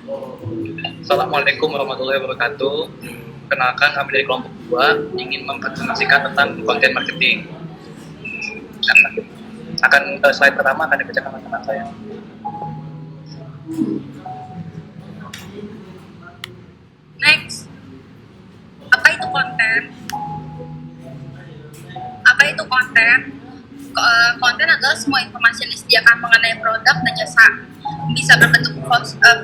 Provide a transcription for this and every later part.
Assalamualaikum warahmatullahi wabarakatuh. Kenalkan kami dari kelompok 2 ingin mempresentasikan tentang konten marketing. Slide pertama akan dibacakan oleh teman saya. Next, apa itu konten? Konten adalah semua informasi yang disediakan mengenai produk dan jasa. Bisa berbentuk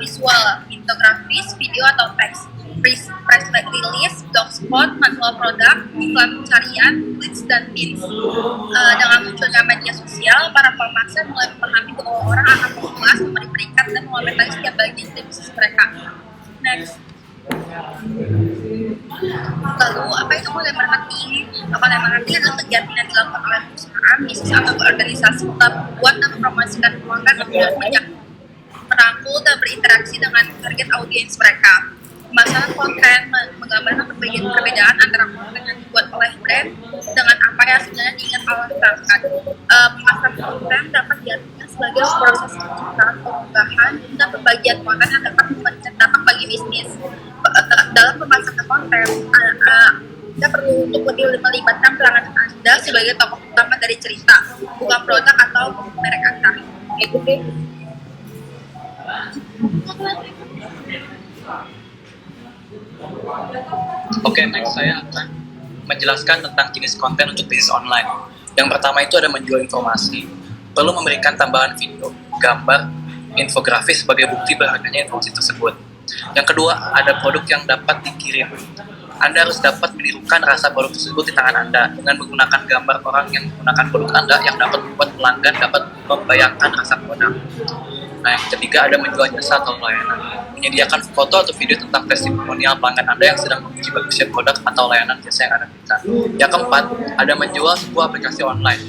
visual, infografis, video atau teks, press release, blogspot, manual produk, iklan pencarian, leads dan pins. Dengan munculnya media sosial, para pemaksa mulai memahami bahwa orang akan mengulas, memberi peringkat, dan mengomentari setiap bagian dari bisnis mereka. Next. Lalu, apa itu konten marketing? Konten marketing adalah kegiatan yang dilakukan oleh perusahaan, bisnis atau organisasi untuk membuat dan mempromosikan konten untuk merangkul dan berinteraksi dengan target audiens mereka. Pemasaran konten menggambarkan perbedaan antara konten yang dibuat oleh brand dengan apa yang sebenarnya diingat oleh pelanggan. Pemasaran konten dapat diartikan sebagai proses penciptaan, pengunggahan, dan pembagian konten yang dapat berdampak bagi bisnis. Dalam pemasaran konten, Anda perlu untuk lebih melibatkan pelanggan Anda sebagai tokoh utama dari cerita, bukan produk atau merek Anda. Gitu deh. Oke, next saya akan menjelaskan tentang jenis konten untuk bisnis online. Yang pertama itu ada menjual informasi, perlu memberikan tambahan video, gambar, infografis sebagai bukti berharganya informasi tersebut. Yang kedua, ada produk yang dapat dikirim. Anda harus dapat menirukan rasa produk tersebut di tangan Anda dengan menggunakan gambar orang yang menggunakan produk Anda yang dapat membuat pelanggan dapat membayangkan rasa produk. Nah, yang ketiga ada menjual jasa atau layanan. Menyediakan foto atau video tentang testimonial pelanggan Anda yang sedang menguji bagusnya produk atau layanan jasa yang Anda minta. Yang keempat, ada menjual sebuah aplikasi online.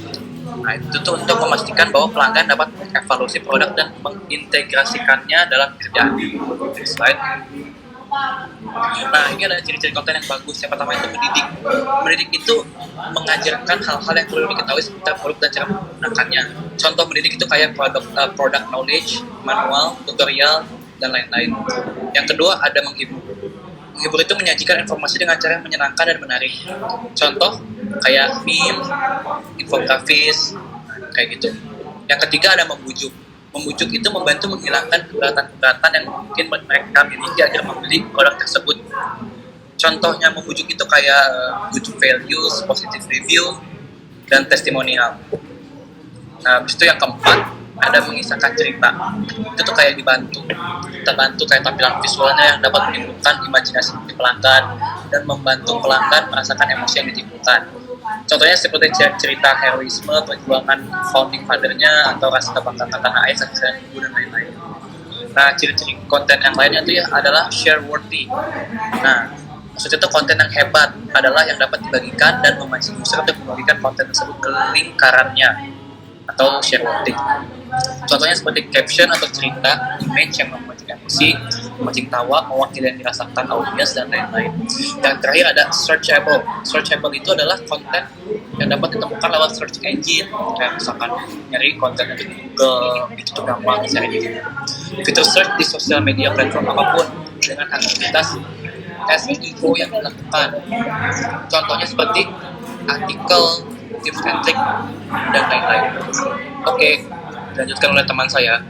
Nah, itu tuh untuk memastikan bahwa pelanggan dapat mengevaluasi produk dan mengintegrasikannya dalam kerjaan. Next slide. Nah, ini adalah ciri-ciri konten yang bagus. Yang pertama itu mendidik. Mendidik itu mengajarkan hal-hal yang perlu diketahui seputar produk dan cara menggunakannya. Contoh mendidik itu kayak product knowledge, manual, tutorial, dan lain-lain. Yang kedua ada menghibur. Menghibur itu menyajikan informasi dengan cara yang menyenangkan dan menarik. Contoh kayak meme, infografis, kayak gitu. Yang ketiga ada membujuk. Membujuk itu membantu menghilangkan keberatan-keberatan yang mungkin mereka miliki agar membeli produk tersebut. Contohnya membujuk itu kayak good values, positive review, dan testimonial. Nah, habis itu yang keempat ada mengisahkan cerita. Itu tuh kayak terbantu kayak tampilan visualnya yang dapat menimbulkan imajinasi pelanggan dan membantu pelanggan merasakan emosi yang ditimbulkan. Contohnya seperti cerita heroisme, perjuangan founding father-nya, atau rasa kebanggaan tanah air, saksian ibu, dan lain-lain. Nah, ciri-ciri konten yang lainnya itu ya adalah share worthy. Nah, maksudnya itu konten yang hebat adalah yang dapat dibagikan dan memancing user untuk membagikan konten tersebut ke lingkarannya atau share worthy. Contohnya seperti caption atau cerita, image yang memancing emosi, memancing tawa, mewakili yang dirasakan audiens, dan lain-lain. Yang terakhir ada searchable. Searchable itu adalah konten yang dapat ditemukan lewat search engine, kayak misalkan nyari konten di Google, itu tuh gampang cari gitu. Fitur search di sosial media platform apapun dengan aktivitas SEO yang dilakukan. Contohnya seperti artikel, tips and trick, dan lain-lain. Oke, dilanjutkan oleh teman saya.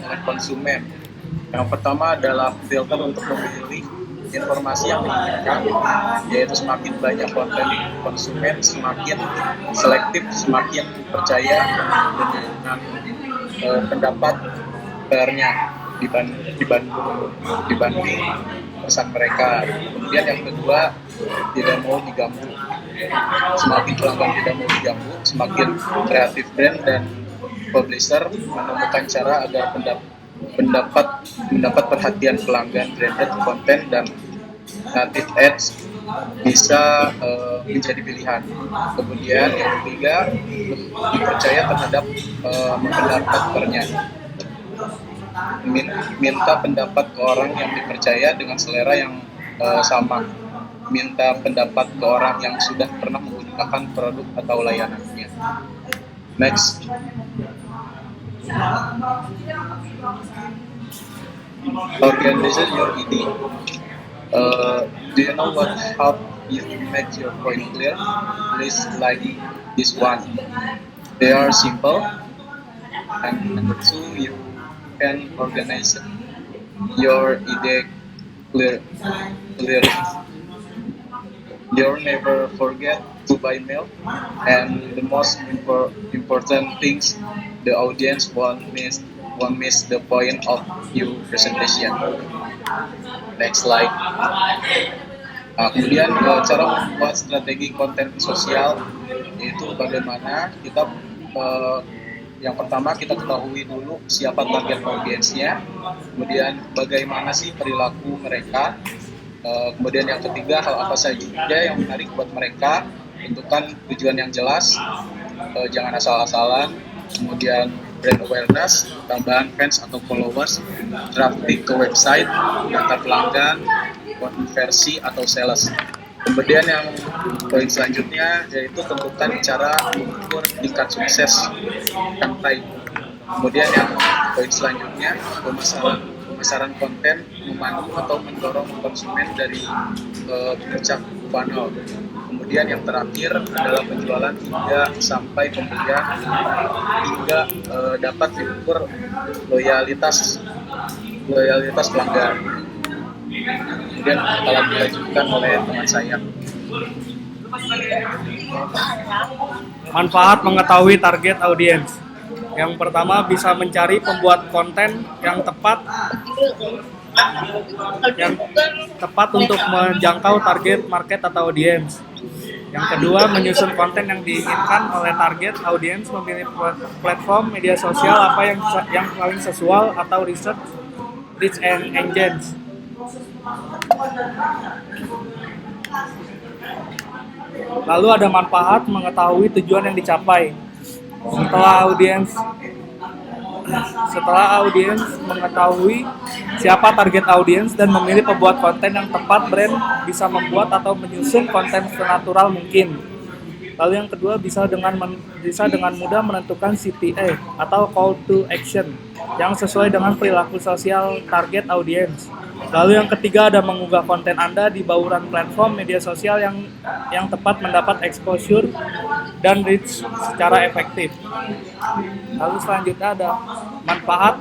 Oleh konsumen. Yang pertama adalah filter untuk memilih informasi yang diinginkan, yaitu semakin banyak konten konsumen, semakin selektif, semakin percaya dengan pendapat bayarnya dibanding pesan mereka. Kemudian yang kedua, tidak mau diganggu. Semakin pelanggan tidak mau diganggu, semakin kreatif brand dan publisher menemukan cara agar mendapat perhatian pelanggan. Branded content dan native ads bisa menjadi pilihan. Kemudian yang ketiga, dipercaya terhadap pendapat partnernya. minta pendapat ke orang yang dipercaya dengan selera yang sama. Minta pendapat ke orang yang sudah pernah menggunakan produk atau layanannya. Next. Organize your idea. Do you know what help you make your point clear? List like this one. They are simple. And number two, you can organize your idea clearly. You'll never forget to by mail, and the most important things, the audience won't miss the point of your presentation. Next slide. Kemudian cara membuat strategi konten sosial, yaitu bagaimana kita yang pertama kita ketahui dulu siapa target audiensnya, kemudian bagaimana sih perilaku mereka, kemudian yang ketiga hal apa saja yang menarik buat mereka, tentukan tujuan yang jelas, jangan asal-asalan, kemudian brand awareness, tambahan fans atau followers, traffic ke website, data pelanggan, konversi atau sales. Kemudian yang poin selanjutnya yaitu tentukan cara mengukur tingkat sukses campaign. Kemudian yang poin selanjutnya pemasaran konten memandu atau mendorong konsumen dari puncak funnel. Kemudian yang terakhir adalah penjualan hingga sampai pembelian hingga dapat diukur loyalitas pelanggan. Kemudian akan dilanjutkan oleh teman saya. Manfaat mengetahui target audiens. Yang pertama, bisa mencari pembuat konten yang tepat untuk menjangkau target market atau audiens. Yang kedua, menyusun konten yang diinginkan oleh target audiens, memilih platform media sosial apa yang paling sesuai atau research engines. Lalu ada manfaat mengetahui tujuan yang dicapai. Setelah audiens mengetahui siapa target audiens dan memilih pembuat konten yang tepat, brand bisa membuat atau menyusun konten senatural mungkin. Lalu yang kedua, bisa dengan mudah menentukan CTA atau call to action yang sesuai dengan perilaku sosial target audiens. Lalu yang ketiga, ada mengunggah konten Anda di bauran platform media sosial yang tepat mendapat exposure dan reach secara efektif. Lalu selanjutnya ada manfaat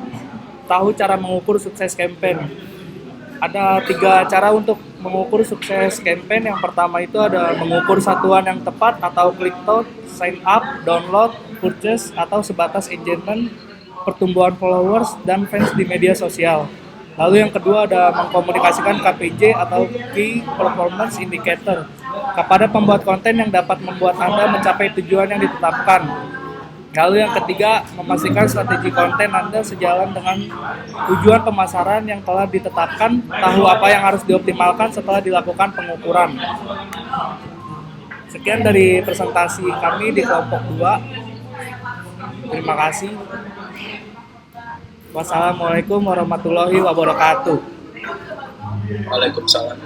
tahu cara mengukur sukses campaign. Ada 3 cara untuk mengukur sukses campaign. Yang pertama itu ada mengukur satuan yang tepat atau click through, sign up, download, purchase, atau sebatas engagement, pertumbuhan followers, dan fans di media sosial. Lalu yang kedua ada mengkomunikasikan KPI atau Key Performance Indicator kepada pembuat konten yang dapat membuat Anda mencapai tujuan yang ditetapkan. Lalu yang ketiga, memastikan strategi konten Anda sejalan dengan tujuan pemasaran yang telah ditetapkan, tahu apa yang harus dioptimalkan setelah dilakukan pengukuran. Sekian dari presentasi kami di kelompok 2. Terima kasih. Wassalamualaikum warahmatullahi wabarakatuh. Waalaikumsalam.